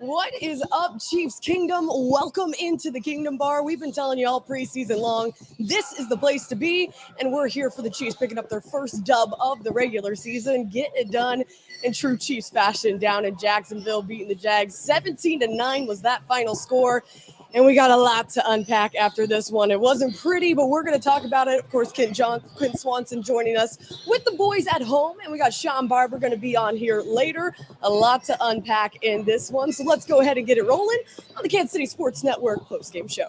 What is up, Chiefs Kingdom? Welcome into the Kingdom Bar. We've been telling you all preseason long, this is the place to be, and we're here for the Chiefs picking up their first dub of the regular season. Get it done in true Chiefs fashion down in Jacksonville, beating the Jags. 17-9 was that final score, and we got a lot to unpack after this one. It wasn't pretty, but we're going to talk about it. Of course, Quinn Swanson joining us with the boys at home, and we got Sean Barber going to be on here later. A lot to unpack in this one, so let's go ahead and get it rolling on the Kansas City Sports Network postgame show.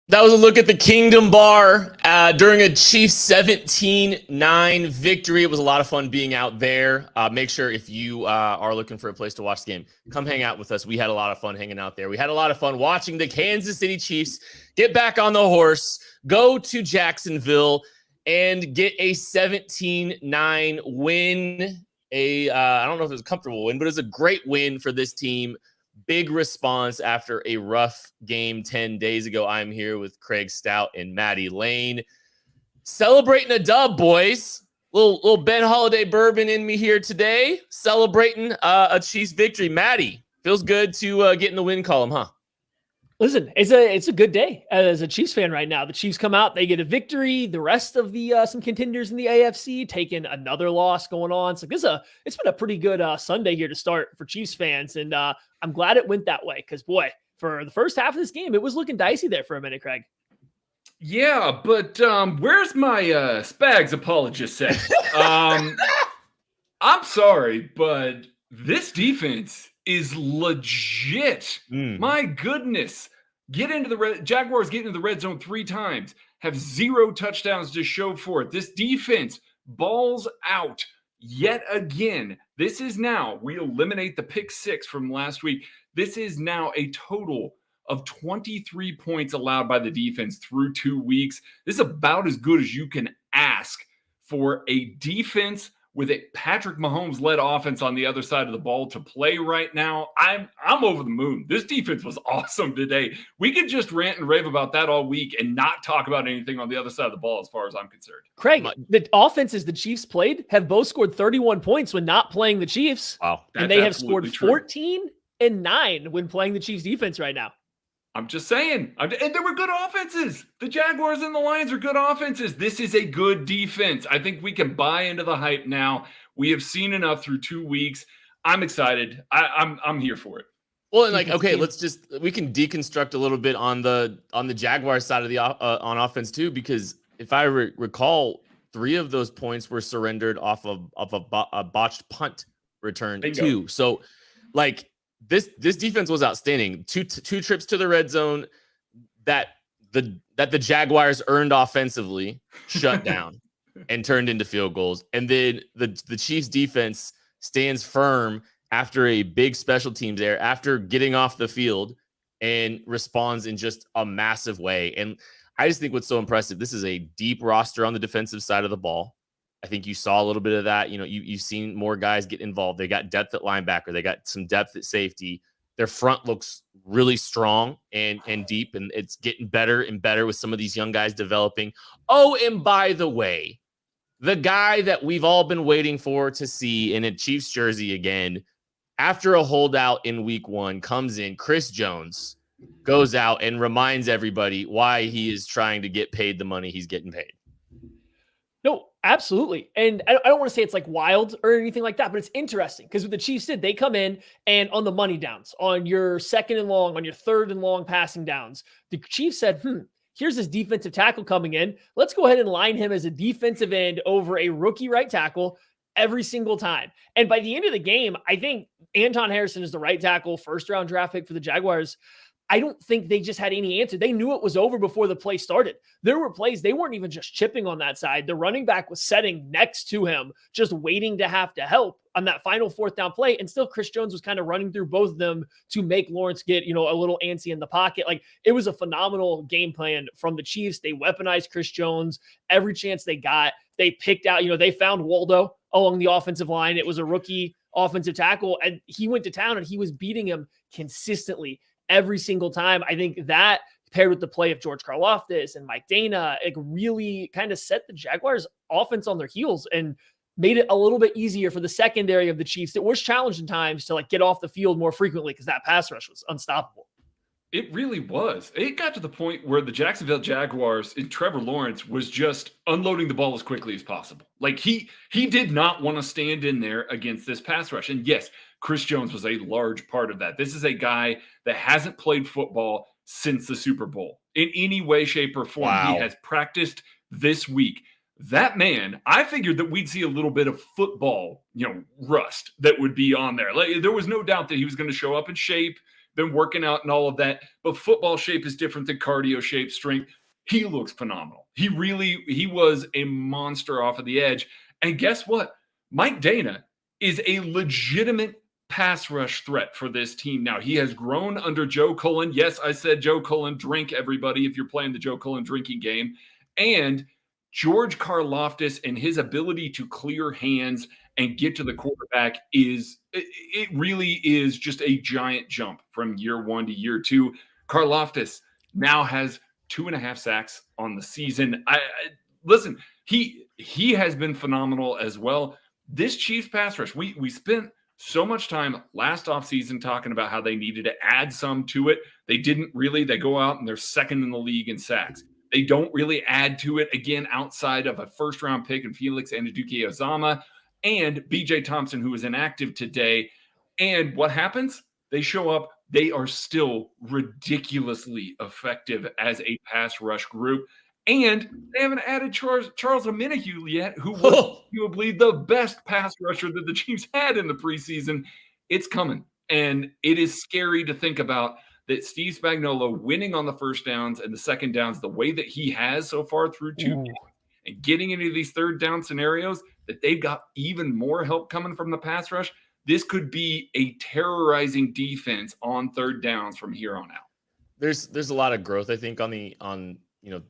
That was a look at the Kingdom Bar during a Chiefs 17-9 victory. It was a lot of fun being out there. Make sure if you are looking for a place to watch the game, come hang out with us. We had a lot of fun hanging out there. We had a lot of fun watching the Kansas City Chiefs get back on the horse, go to Jacksonville, and get a 17-9 win. I don't know if it was a comfortable win, but it was a great win for this team. Big response after a rough game 10 days ago. I'm here with Craig Stout and Maddie Lane. Celebrating a dub, boys. Little Ben Holiday bourbon in me here today. Celebrating a Chiefs victory. Maddie, feels good to get in the win column, huh? Listen, it's a good day as a Chiefs fan right now. The Chiefs come out, they get a victory. The rest of the some contenders in the AFC taking another loss going on. So it's been a pretty good Sunday here to start for Chiefs fans, and I'm glad it went that way because boy, for the first half of this game, it was looking dicey there for a minute, Craig. Yeah, but where's my Spags apologist set? I'm sorry, but this defense is legit. My goodness. Jaguars get into the red zone 3 times, have 0 touchdowns to show for it. This defense balls out yet again. This is now, we eliminate the pick 6 from last week. This is now a total of 23 points allowed by the defense through 2 weeks. This is about as good as you can ask for a defense with a Patrick Mahomes-led offense on the other side of the ball to play right now. I'm over the moon. This defense was awesome today. We could just rant and rave about that all week and not talk about anything on the other side of the ball as far as I'm concerned. Craig, the offenses the Chiefs played have both scored 31 points when not playing the Chiefs. Wow. And they have scored 14 and 9 when playing the Chiefs defense right now. I'm just saying. And there were good offenses. The Jaguars and the Lions are good offenses. This is a good defense. I think we can buy into the hype now. We have seen enough through 2 weeks. I'm excited. I'm here for it. Well, and okay, we can deconstruct a little bit on the Jaguars side of the on offense too, because if I recall, 3 of those points were surrendered off of a botched punt return too. So, This defense was outstanding. Two trips to the red zone that the Jaguars earned offensively, shut down and turned into field goals. And then the Chiefs defense stands firm after a big special teams error, after getting off the field, and responds in just a massive way. And I just think what's so impressive, this is a deep roster on the defensive side of the ball. I think you saw a little bit of that. You've seen more guys get involved. They got depth at linebacker. They got some depth at safety. Their front looks really strong and deep, and it's getting better and better with some of these young guys developing. Oh, and by the way, the guy that we've all been waiting for to see in a Chiefs jersey again, after a holdout in week 1, comes in. Chris Jones goes out and reminds everybody why he is trying to get paid the money he's getting paid. No, absolutely. And I don't want to say it's like wild or anything like that, but it's interesting because what the Chiefs did, they come in and on the money downs, on your 2nd and long, on your 3rd and long passing downs, the Chiefs said, here's this defensive tackle coming in. Let's go ahead and line him as a defensive end over a rookie right tackle every single time. And by the end of the game, I think Anton Harrison is the right tackle, 1st-round draft pick for the Jaguars. I don't think they just had any answer. They knew it was over before the play started. There were plays, they weren't even just chipping on that side. The running back was setting next to him, just waiting to have to help on that final 4th down play. And still Chris Jones was kind of running through both of them to make Lawrence get, a little antsy in the pocket. Like, it was a phenomenal game plan from the Chiefs. They weaponized Chris Jones every chance they got. They picked out, they found Waldo along the offensive line. It was a rookie offensive tackle, and he went to town and he was beating him consistently every single time. I think that paired with the play of George Karlaftis and Mike Dana, it really kind of set the Jaguars offense on their heels and made it a little bit easier for the secondary of the Chiefs that was challenged in times to get off the field more frequently because that pass rush was unstoppable. It really was. It got to the point where the Jacksonville Jaguars and Trevor Lawrence was just unloading the ball as quickly as possible. Like, he did not want to stand in there against this pass rush. And yes, Chris Jones was a large part of that. This is a guy that hasn't played football since the Super Bowl in any way, shape, or form. Wow. He has practiced this week. That man, I figured that we'd see a little bit of football, rust that would be on there. Like, there was no doubt that he was going to show up in shape, been working out and all of that. But football shape is different than cardio shape, strength. He looks phenomenal. He was a monster off of the edge. And guess what? Mike Dana is a legitimate pass rush threat for this team now. He has grown under Joe Cullen. Yes, I said Joe Cullen, drink, everybody, if you're playing the Joe Cullen drinking game. And George Karlaftis and his ability to clear hands and get to the quarterback it really is just a giant jump from year 1 to year 2. Karlaftis now has 2.5 sacks on the season. Listen, he has been phenomenal as well. This Chiefs pass rush, we spent so much time last offseason talking about how they needed to add some to it. They didn't really. They go out and they're second in the league in sacks. They don't really add to it, again, outside of a first-round pick in Felix Anudike-Uzomah and B.J. Thompson, who is inactive today. And what happens? They show up. They are still ridiculously effective as a pass rush group. And they haven't added Charles Omenihu yet, who was arguably the best pass rusher that the Chiefs had in the preseason. It's coming. And it is scary to think about that Steve Spagnuolo winning on the first downs and the second downs the way that he has so far through 2 games and getting into these third down scenarios, that they've got even more help coming from the pass rush. This could be a terrorizing defense on third downs from here on out. There's a lot of growth, I think,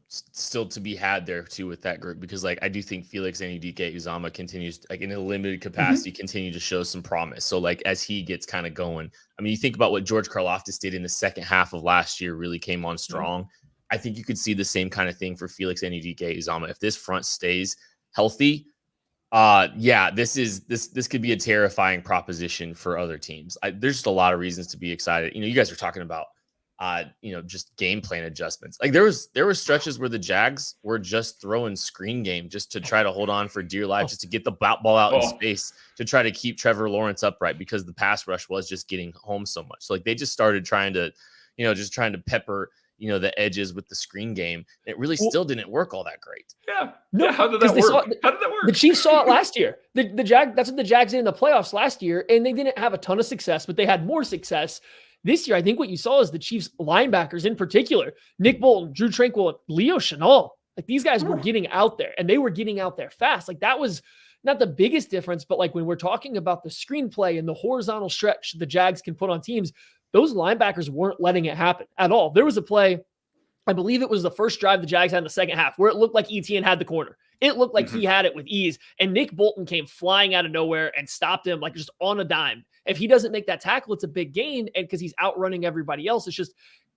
still to be had there too with that group, because I do think Felix Anudike-Uzomah continues, in a limited capacity, continue to show some promise. So as he gets kind of going, you think about what George Karlaftis did in the second half of last year, really came on strong. I think you could see the same kind of thing for Felix Anudike-Uzomah if this front stays healthy. This could be a terrifying proposition for other teams. There's just a lot of reasons to be excited. You guys are talking about just game plan adjustments. There were stretches where the Jags were just throwing screen game just to try to hold on for dear life, just to get the ball out in space to try to keep Trevor Lawrence upright, because the pass rush was just getting home so much. So they just started trying to pepper, the edges with the screen game. It really still didn't work all that great. Yeah. No, how did that work? The Chiefs saw it last year. That's what the Jags did in the playoffs last year, and they didn't have a ton of success, but they had more success. This year, I think what you saw is the Chiefs linebackers in particular, Nick Bolton, Drew Tranquill, Leo Chenal. These guys were getting out there, and they were getting out there fast. That was not the biggest difference, but when we're talking about the screenplay and the horizontal stretch the Jags can put on teams, those linebackers weren't letting it happen at all. There was a play, I believe it was the first drive the Jags had in the second half, where it looked like Etienne had the corner. It looked like he had it with ease, and Nick Bolton came flying out of nowhere and stopped him just on a dime. If he doesn't make that tackle, it's a big gain, and because he's outrunning everybody else, it's just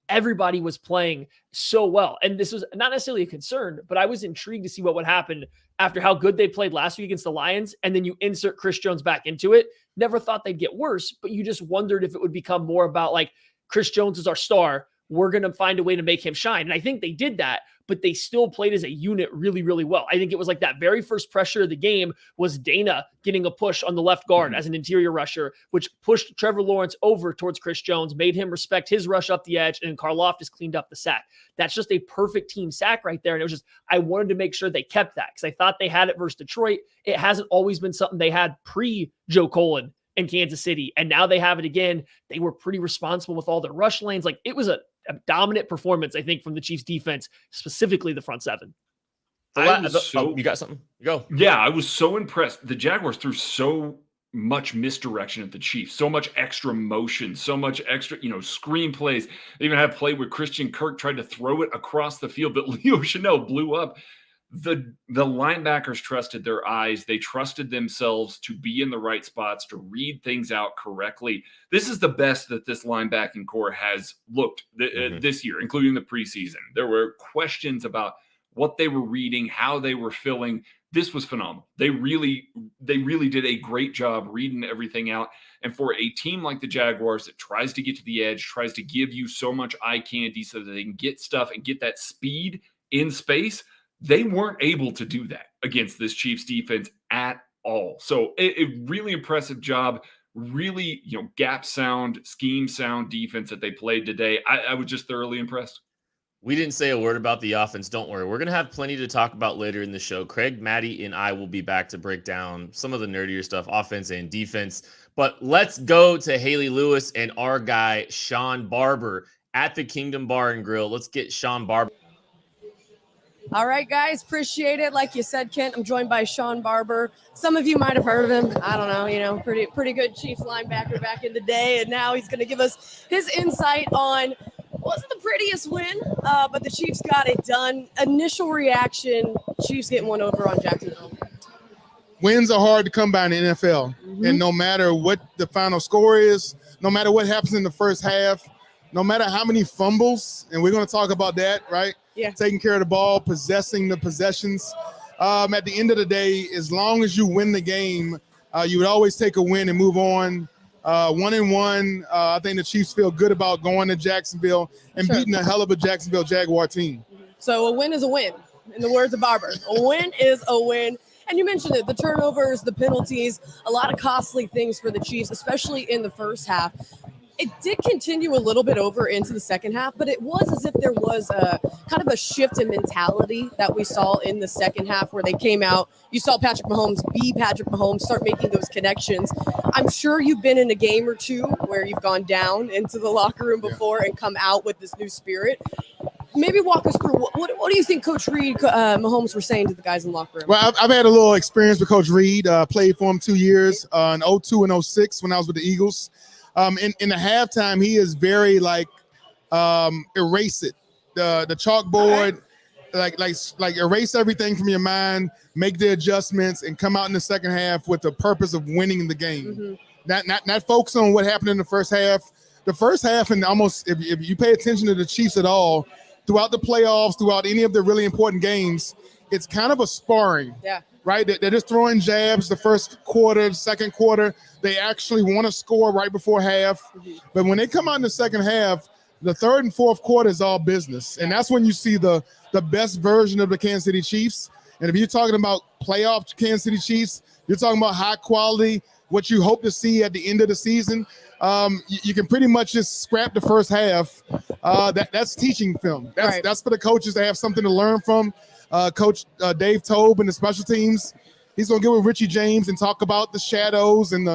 everybody was playing so well. And this was not necessarily a concern, but I was intrigued to see what would happen after how good they played last week against the Lions, and then you insert Chris Jones back into it. Never thought they'd get worse, but you just wondered if it would become more about Chris Jones is our star. We're going to find a way to make him shine. And I think they did that, but they still played as a unit really, really well. I think it was that very first pressure of the game was Dana getting a push on the left guard as an interior rusher, which pushed Trevor Lawrence over towards Chris Jones, made him respect his rush up the edge, and Karlaftis cleaned up the sack. That's just a perfect team sack right there. And it was just, I wanted to make sure they kept that because I thought they had it versus Detroit. It hasn't always been something they had pre-Joe Cullen in Kansas City, and now they have it again. They were pretty responsible with all their rush lanes. It was a a dominant performance, I think, from the Chiefs defense, specifically the front seven. You got something? Go. Yeah, I was so impressed. The Jaguars threw so much misdirection at the Chiefs, so much extra motion, so much extra, screen plays. They even had a play where Christian Kirk tried to throw it across the field, but Leo Chanel blew up. The linebackers trusted their eyes. They trusted themselves to be in the right spots, to read things out correctly. This is the best that this linebacking core has looked this year, including the preseason. There were questions about what they were reading, how they were filling. This was phenomenal. They really did a great job reading everything out. And for a team like the Jaguars that tries to get to the edge, tries to give you so much eye candy so that they can get stuff and get that speed in space, they weren't able to do that against this Chiefs defense at all. So a really impressive job, really, gap sound, scheme sound defense that they played today. I was just thoroughly impressed. We didn't say a word about the offense. Don't worry. We're going to have plenty to talk about later in the show. Craig, Maddie, and I will be back to break down some of the nerdier stuff, offense and defense. But let's go to Hayley Lewis and our guy, Sean Barber, at the Kingdom Bar and Grill. Let's get Sean Barber. All right, guys, appreciate it. Like you said, Kent, I'm joined by Sean Barber. Some of you might have heard of him. I don't know, pretty good Chiefs linebacker back in the day. And now he's going to give us his insight on, wasn't the prettiest win, but the Chiefs got it done. Initial reaction, Chiefs getting one over on Jacksonville. Wins are hard to come by in the NFL. And no matter what the final score is, no matter what happens in the first half, no matter how many fumbles, and we're going to talk about that, right? Yeah. Taking care of the ball, possessing the possessions. At the end of the day, as long as you win the game, you would always take a win and move on. 1-1. I think the Chiefs feel good about going to Jacksonville and beating a hell of a Jacksonville Jaguar team. So a win is a win, in the words of Barber. A win is a win. And you mentioned it, the turnovers, the penalties, a lot of costly things for the Chiefs, especially in the first half. It did continue a little bit over into the second half, but it was as if there was a kind of a shift in mentality that we saw in the second half where they came out. You saw Patrick Mahomes be Patrick Mahomes, start making those connections. I'm sure you've been in a game or two where you've gone down into the locker room before and come out with this new spirit. Maybe walk us through, what do you think Coach Reed, Mahomes were saying to the guys in the locker room? Well, I've had a little experience with Coach Reed. Played for him 2 years, in 02 and 06 when I was with the Eagles. In the halftime, he is very erase it. The chalkboard, like erase everything from your mind, make the adjustments, and come out in the second half with the purpose of winning the game. Not focus on what happened in the first half. The first half, and almost if you pay attention to the Chiefs at all, throughout the playoffs, throughout any of the really important games, it's kind of a sparring. Yeah. Right? They're just throwing jabs the first quarter, second quarter. They actually want to score right before half. But when they come out in the second half, the third and fourth quarter is all business. And that's when you see the best version of the Kansas City Chiefs. And if you're talking about playoff Kansas City Chiefs, you're talking about high quality, what you hope to see at the end of the season. You can pretty much just scrap the first half. That's teaching film. That's for the coaches to have something to learn from. Coach Dave Tobe and the special teams, he's going to get with Richie James and talk about the shadows and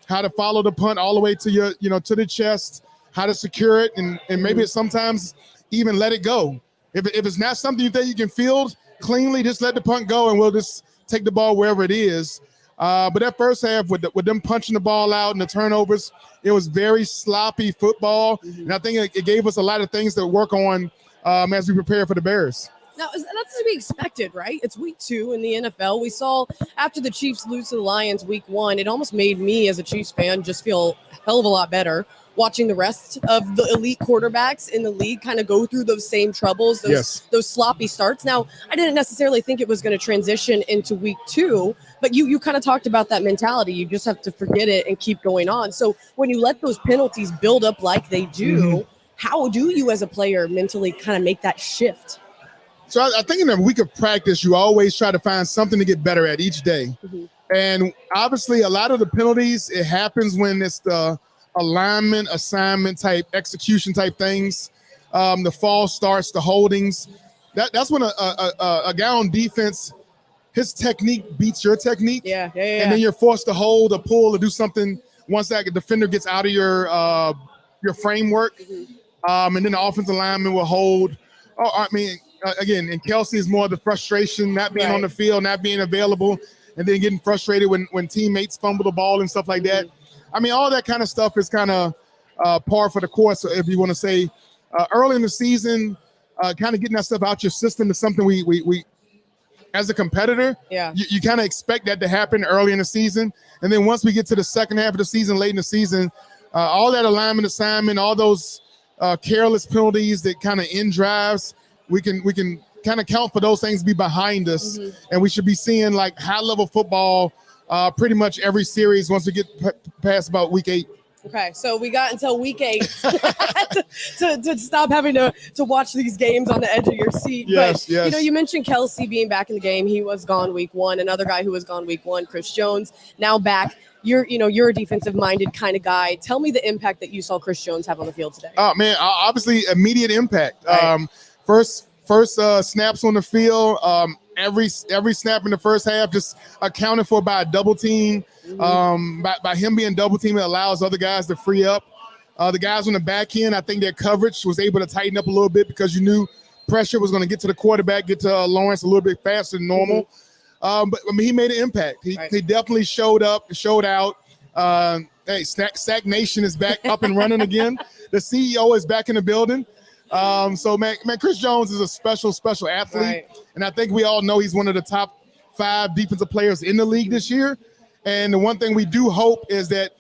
how to follow the punt all the way to your, to the chest, how to secure it, and maybe sometimes even let it go. If it's not something you think you can field cleanly, just let the punt go and we'll just take the ball wherever it is. But that first half with them punching the ball out and the turnovers, it was very sloppy football. And I think it gave us a lot of things to work on as we prepare for the Bears. Now, that's to be expected, right? It's week 2 in the NFL. We saw after the Chiefs lose to the Lions week 1, it almost made me as a Chiefs fan just feel a hell of a lot better watching the rest of the elite quarterbacks in the league kind of go through those same troubles, those sloppy starts. Now, I didn't necessarily think it was going to transition into week 2, but you kind of talked about that mentality. You just have to forget it and keep going on. So when you let those penalties build up like they do, how do you as a player mentally kind of make that shift? So I think in a week of practice, you always try to find something to get better at each day. And obviously, a lot of the penalties, it happens when it's the alignment, assignment type, execution type things. The false starts, the holdings. That's when a guy on defense, his technique beats your technique. And then you're forced to hold or pull or do something once that defender gets out of your framework. And then the offensive lineman will hold. Oh, I mean, again, and Kelsey is more of the frustration, not being on the field, not being available, and then getting frustrated when teammates fumble the ball and stuff like that. I mean, all that kind of stuff is kind of par for the course, if you want to say. Early in the season, kind of getting that stuff out your system is something we as a competitor, you kind of expect that to happen early in the season. And then once we get to the second half of the season, late in the season, all that alignment assignment, all those careless penalties that kind of end drives, we can kind of count for those things to be behind us. And we should be seeing like high-level football pretty much every series once we get past about week 8. Okay, so we got until week 8 to stop having to watch these games on the edge of your seat. Yes. You know, you mentioned Kelsey being back in the game. He was gone week 1. Another guy who was gone week 1, Chris Jones, now back. You're a defensive-minded kind of guy. Tell me the impact that you saw Chris Jones have on the field today. Oh man, obviously immediate impact. Right. First snaps on the field. Every snap in the first half just accounted for by a double team. By him being double team, it allows other guys to free up. The guys on the back end, I think their coverage was able to tighten up a little bit because you knew pressure was going to get to the quarterback, get to Lawrence a little bit faster than normal. But I mean, he made an impact. He definitely showed up, showed out. Hey, Sack Nation is back up and running again. The CEO is back in the building. So man, Chris Jones is a special athlete, and I think we all know he's one of the top 5 defensive players in the league this year. And the one thing we do hope is that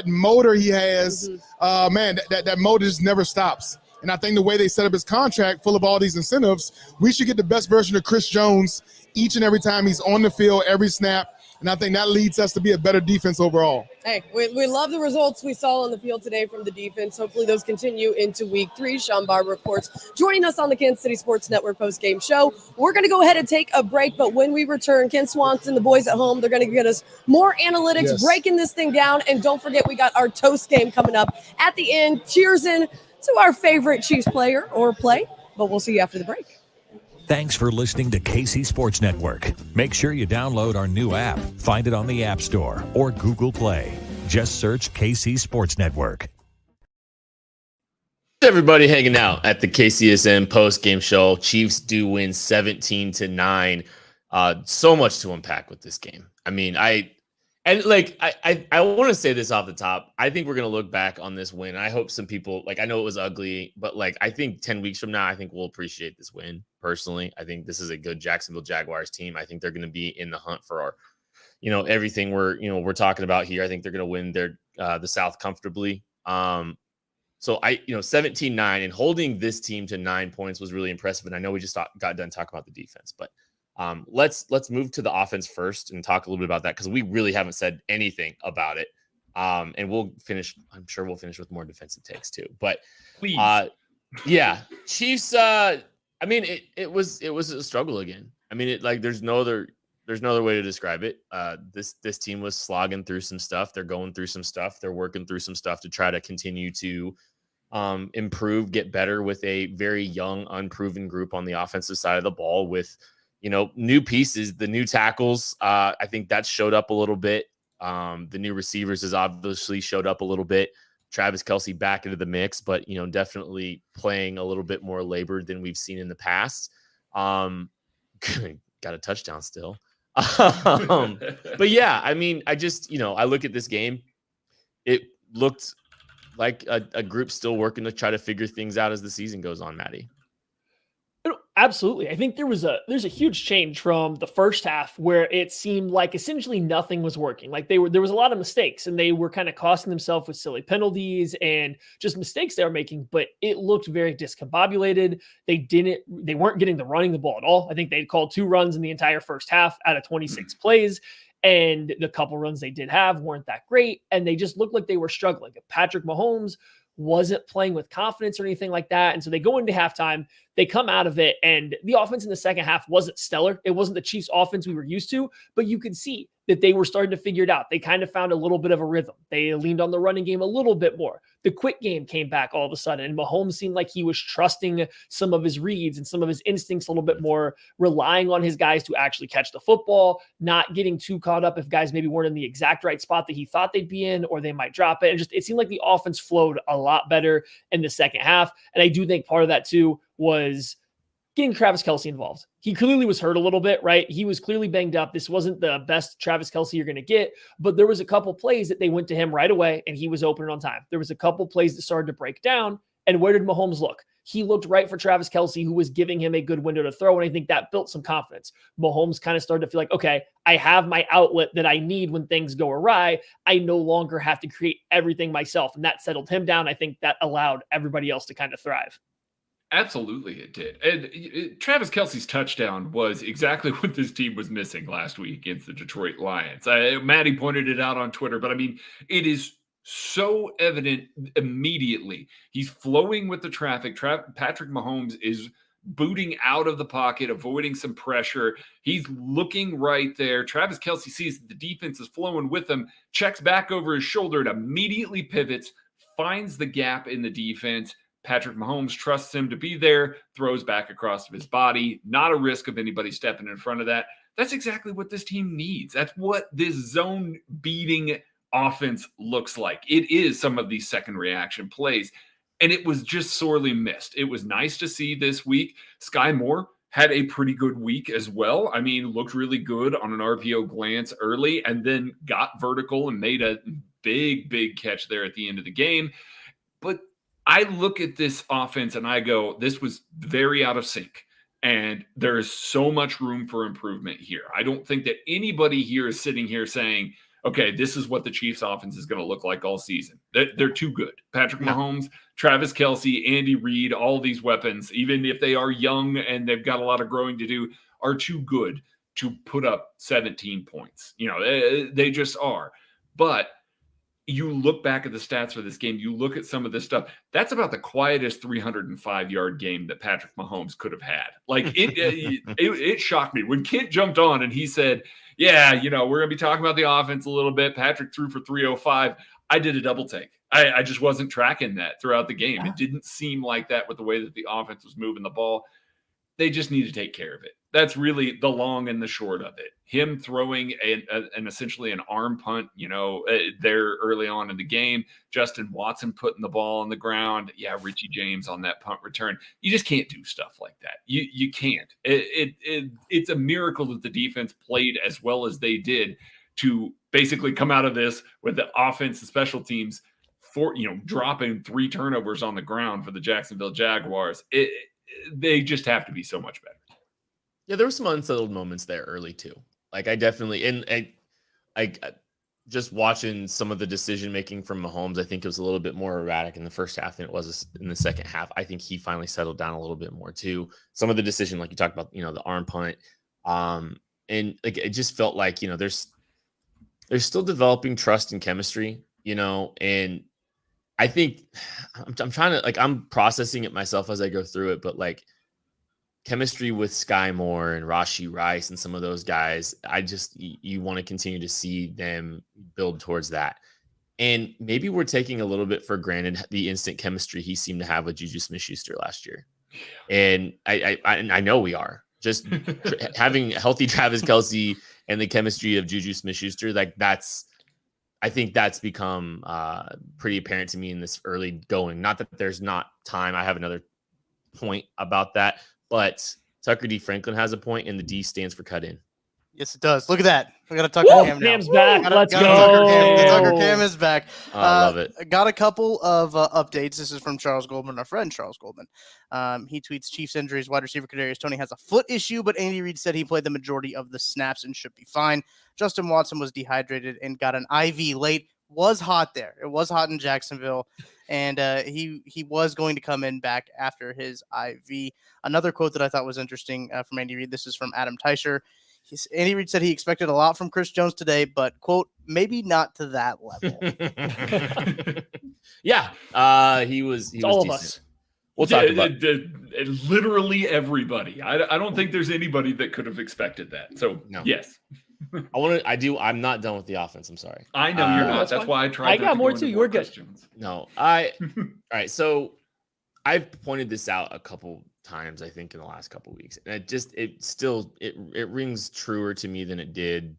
motor he has, that motor just never stops. And I think the way they set up his contract, full of all these incentives, we should get the best version of Chris Jones each and every time he's on the field, every snap. And I think that leads us to be a better defense overall. Hey, we love the results we saw on the field today from the defense. Hopefully those continue into week 3. Sean Barber, of course, joining us on the Kansas City Sports Network post-game show. We're going to go ahead and take a break, but when we return, Ken Swanson, the boys at home, they're going to get us more analytics, breaking this thing down. And don't forget, we got our toast game coming up at the end. Cheers in to our favorite Chiefs player or play, but we'll see you after the break. Thanks for listening to KC Sports Network. Make sure you download our new app. Find it on the App Store or Google Play. Just search KC Sports Network. Everybody hanging out at the KCSN post-game show. Chiefs do win 17-9. So much to unpack with this game. I mean, I want to say this off the top. I think we're going to look back on this win. I hope some people, I know it was ugly, but I think 10 weeks from now, I think we'll appreciate this win. Personally, I think this is a good Jacksonville Jaguars team. I think they're going to be in the hunt for our, everything we're talking about here. I think they're going to win the South comfortably. So 17-9 and holding this team to 9 points was really impressive. And I know we just got done talking about the defense, but let's move to the offense first and talk a little bit about that because we really haven't said anything about it. And we'll finish. I'm sure we'll finish with more defensive takes too. But please, Chiefs. I mean, it was a struggle again. I mean, there's no other way to describe it. This team was slogging through some stuff. They're going through some stuff. They're working through some stuff to try to continue to improve, get better with a very young, unproven group on the offensive side of the ball with, new pieces, the new tackles. I think that showed up a little bit. The new receivers has obviously showed up a little bit. Travis Kelce back into the mix, but, definitely playing a little bit more labored than we've seen in the past. Got a touchdown still. But yeah, I mean, I just, I look at this game. It looked like a group still working to try to figure things out as the season goes on, Maddie. Absolutely. I think there's a huge change from the first half where it seemed like essentially nothing was working. There was a lot of mistakes and they were kind of costing themselves with silly penalties and just mistakes they were making, but it looked very discombobulated. They weren't getting running the ball at all. I think they'd called 2 runs in the entire first half out of 26 plays. And the couple runs they did have weren't that great. And they just looked like they were struggling. Patrick Mahomes wasn't playing with confidence or anything like that. And so they go into halftime, They come out of it, and the offense in the second half wasn't stellar. It wasn't the Chiefs offense we were used to, but you could see that they were starting to figure it out. They kind of found a little bit of a rhythm. They leaned on the running game a little bit more. The quick game came back all of a sudden, and Mahomes seemed like he was trusting some of his reads and some of his instincts a little bit more, relying on his guys to actually catch the football, not getting too caught up if guys maybe weren't in the exact right spot that he thought they'd be in, or they might drop it. And just, it seemed like the offense flowed a lot better in the second half. And I do think part of that too was getting Travis Kelce involved. He clearly was hurt a little bit, right? He was clearly banged up. This wasn't the best Travis Kelce you're going to get, but there was a couple plays that they went to him right away and he was open on time. There was a couple plays that started to break down. And where did Mahomes look? He looked right for Travis Kelce, who was giving him a good window to throw. And I think that built some confidence. Mahomes kind of started to feel like, okay, I have my outlet that I need when things go awry. I no longer have to create everything myself. And that settled him down. I think that allowed everybody else to kind of thrive. Absolutely, it did. And Travis Kelce's touchdown was exactly what this team was missing last week against the Detroit Lions. Maddie pointed it out on Twitter, but I mean, it is so evident immediately. He's flowing with the traffic. Patrick Mahomes is booting out of the pocket, avoiding some pressure. He's looking right there. Travis Kelce sees that the defense is flowing with him, checks back over his shoulder, and immediately pivots, finds the gap in the defense. Patrick Mahomes trusts him to be there, throws back across his body, not a risk of anybody stepping in front of that. That's exactly what this team needs. That's what this zone beating offense looks like. It is some of these second reaction plays, and it was just sorely missed. It was nice to see this week. Sky Moore had a pretty good week as well. I mean, looked really good on an RPO glance early and then got vertical and made a big catch there at the end of the game. But I look at this offense and I go, this was very out of sync. And there is so much room for improvement here. I don't think that anybody here is sitting here saying, okay, this is what the Chiefs offense is going to look like all season. They're too good. Patrick Mahomes, Travis Kelce, Andy Reid, all these weapons, even if they are young and they've got a lot of growing to do, are too good to put up 17 points. You know, they just are. But you look back at the stats for this game, you look at some of this stuff, that's about the quietest 305-yard game that Patrick Mahomes could have had. Like, it shocked me. When Kent jumped on and he said, yeah, you know, we're going to be talking about the offense a little bit. Patrick threw for 305. I did a double take. I just wasn't tracking that throughout the game. It didn't seem like that with the way that the offense was moving the ball. They just need to take care of it. That's really the long and the short of it. Him throwing an essentially an arm punt, you know, there early on in the game. Justin Watson putting the ball on the ground. Yeah, Richie James on that punt return. You just can't do stuff like that. You can't. It's a miracle that the defense played as well as they did to basically come out of this with the offense and special teams dropping 3 turnovers on the ground for the Jacksonville Jaguars. They just have to be so much better. Yeah, there were some unsettled moments there early too. Like I definitely, and I just watching some of the decision making from Mahomes, I think it was a little bit more erratic in the first half than it was in the second half. I think he finally settled down a little bit more too. Some of the decision, like you talked about, you know, the arm punt, and like it just felt like, you know, there's still developing trust and chemistry, you know, and I think I'm trying to, like, I'm processing it myself as I go through it, but like chemistry with Sky Moore and Rashee Rice and some of those guys, you want to continue to see them build towards that. And maybe we're taking a little bit for granted the instant chemistry he seemed to have with Juju Smith-Schuster last year. And I know we are. Just having healthy Travis Kelce and the chemistry of Juju Smith-Schuster, like I think that's become pretty apparent to me in this early going. Not that there's not time. I have another point about that, but Tucker D. Franklin has a point, and the D stands for cut in. Yes, it does. Look at that. We got a Tucker Cam now. Cam's back. Let's go. The Tucker Cam is back. I love it. Got a couple of updates. This is from Charles Goldman, our friend Charles Goldman. He tweets, Chiefs injuries, wide receiver Kadarius Toney has a foot issue, but Andy Reid said he played the majority of the snaps and should be fine. Justin Watson was dehydrated and got an IV late. Was hot there. It was hot in Jacksonville, and he was going to come in back after his IV. Another quote that I thought was interesting from Andy Reid. This is from Adam Teicher. Andy Reid said he expected a lot from Chris Jones today, but, quote, maybe not to that level. Yeah, he was all decent. of us. We'll talk about literally everybody. I don't think there's anybody that could have expected that. So No. yes. I'm not done with the offense. I'm sorry. I know you're not. That's That's fine. why I tried. I not got to more go into too. You were good. questions. No, all right. So I've pointed this out a couple times, I think, in the last couple weeks, and it rings truer to me than it did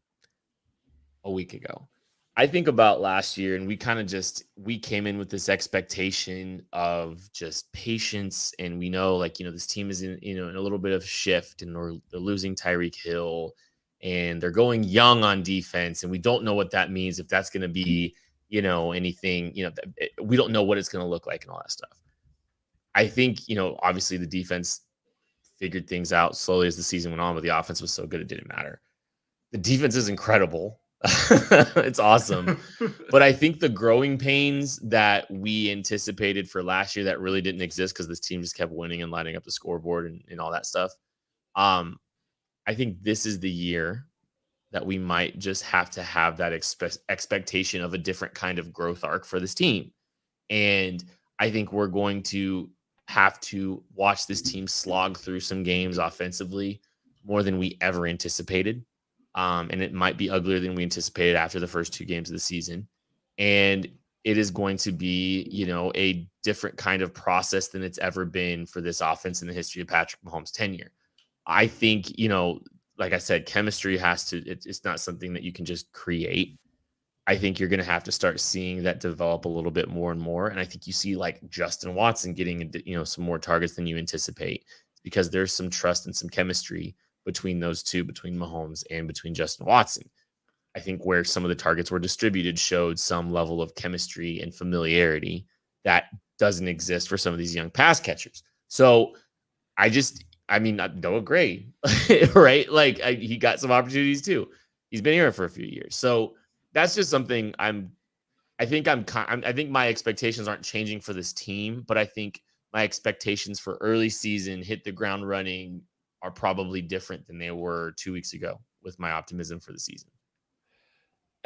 a week ago. I think about last year, and we came in with this expectation of just patience, and we know, like, this team is in a little bit of shift, and they're losing Tyreek Hill, and they're going young on defense, and we don't know what that means, if that's going to be, anything, we don't know what it's going to look like and all that stuff. I think, obviously the defense figured things out slowly as the season went on, but the offense was so good it didn't matter. The defense is incredible. It's awesome. But I think the growing pains that we anticipated for last year that really didn't exist because this team just kept winning and lighting up the scoreboard and all that stuff. I think this is the year that we might just have to have that expectation of a different kind of growth arc for this team. And I think we're going to have to watch this team slog through some games offensively more than we ever anticipated. And it might be uglier than we anticipated after the first 2 games of the season. And it is going to be, a different kind of process than it's ever been for this offense in the history of Patrick Mahomes' tenure. I think, like I said, chemistry it's not something that you can just create. I think you're going to have to start seeing that develop a little bit more and more. And I think you see like Justin Watson getting, some more targets than you anticipate because there's some trust and some chemistry between those two, between Mahomes and between Justin Watson. I think where some of the targets were distributed showed some level of chemistry and familiarity that doesn't exist for some of these young pass catchers. So Noah Gray, right? Like he got some opportunities too. He's been here for a few years. So that's just something I think my expectations aren't changing for this team, but I think my expectations for early season hit the ground running are probably different than they were 2 weeks ago with my optimism for the season.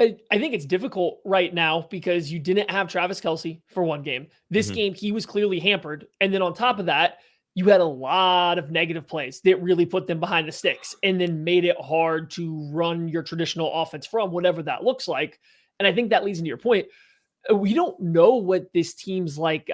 I think it's difficult right now because you didn't have Travis Kelce for one game. This game, he was clearly hampered. And then on top of that, you had a lot of negative plays that really put them behind the sticks and then made it hard to run your traditional offense from whatever that looks like. And I think that leads into your point. We don't know what this team's like,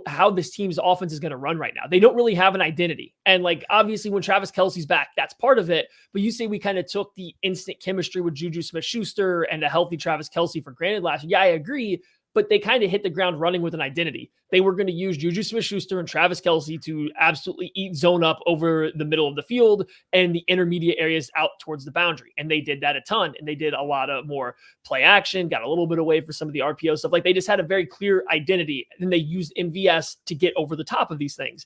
how this team's offense is going to run right now. They don't really have an identity. And like, obviously when Travis Kelce's back, that's part of it. But you say we kind of took the instant chemistry with Juju Smith-Schuster and a healthy Travis Kelce for granted last year. Yeah, I agree. But they kind of hit the ground running with an identity. They were going to use Juju Smith-Schuster and Travis Kelce to absolutely eat zone up over the middle of the field and the intermediate areas out towards the boundary. And they did that a ton. And they did a lot of more play action, got a little bit away for some of the RPO stuff. Like they just had a very clear identity. And they used MVS to get over the top of these things.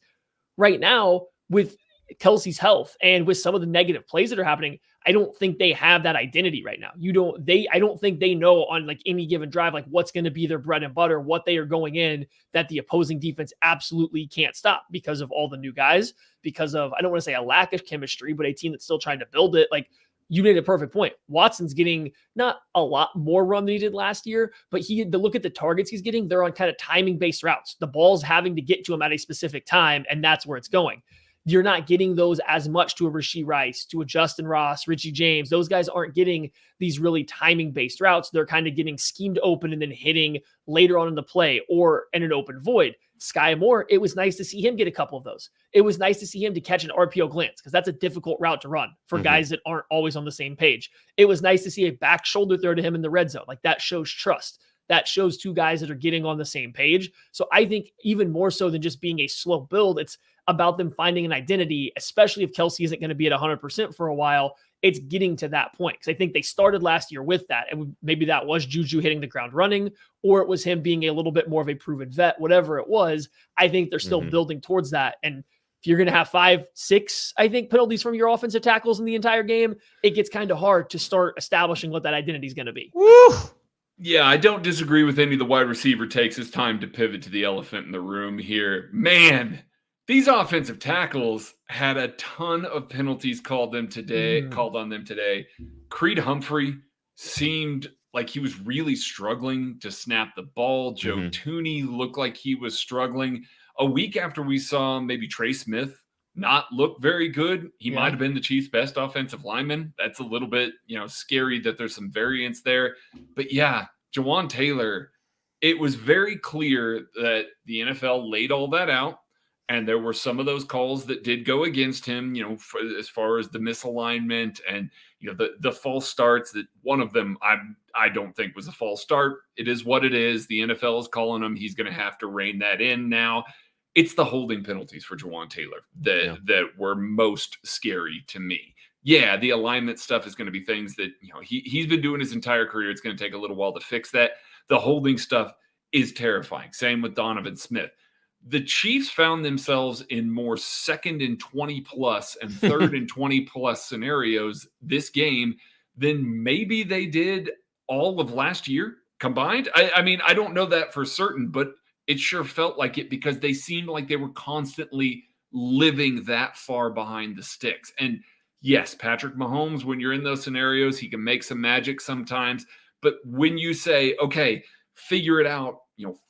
Right now, with Kelce's health and with some of the negative plays that are happening, I don't think they have that identity right now. I don't think they know on like any given drive, like what's going to be their bread and butter, what they are going in that the opposing defense absolutely can't stop because of all the new guys, because of, I don't want to say a lack of chemistry, but a team that's still trying to build it. Like you made a perfect point. Watson's getting not a lot more run than he did last year, but look at the targets he's getting. They're on kind of timing based routes. The ball's having to get to him at a specific time, and that's where it's going. You're not getting those as much to a Rashee Rice, to a Justin Ross, Richie James. Those guys aren't getting these really timing-based routes. They're kind of getting schemed open and then hitting later on in the play or in an open void. Sky Moore, it was nice to see him get a couple of those. It was nice to see him to catch an RPO glance because that's a difficult route to run for guys that aren't always on the same page. It was nice to see a back shoulder throw to him in the red zone. Like that shows trust. That shows two guys that are getting on the same page. So I think even more so than just being a slow build, it's about them finding an identity, especially if Kelce isn't going to be at 100% for a while. It's getting to that point. Because I think they started last year with that. And maybe that was Juju hitting the ground running, or it was him being a little bit more of a proven vet, whatever it was. I think they're still building towards that. And if you're going to have 5, 6, I think, penalties from your offensive tackles in the entire game, it gets kind of hard to start establishing what that identity is going to be. Woo! Yeah, I don't disagree with any of the wide receiver takes. It's time to pivot to the elephant in the room here. Man, these offensive tackles had a ton of penalties called on them today. Creed Humphrey seemed like he was really struggling to snap the ball. Joe Tooney looked like he was struggling. a week after we saw maybe Trey Smith not look very good. He might have been the Chiefs' best offensive lineman. That's a little bit, scary that there's some variance there. But yeah, Jawan Taylor, it was very clear that the NFL laid all that out. And there were some of those calls that did go against him, as far as the misalignment and, the false starts. That one of them I don't think was a false start. It is what it is. The NFL is calling him. He's going to have to rein that in now. It's the holding penalties for Jawan Taylor that were most scary to me. Yeah, the alignment stuff is going to be things that he's been doing his entire career. It's going to take a little while to fix that. The holding stuff is terrifying. Same with Donovan Smith. The Chiefs found themselves in more 2nd and 20 plus and 3rd and 20 plus scenarios this game than maybe they did all of last year combined. I mean, I don't know that for certain, but it sure felt like it because they seemed like they were constantly living that far behind the sticks. And yes, Patrick Mahomes, when you're in those scenarios, he can make some magic sometimes. But when you say, okay, figure it out,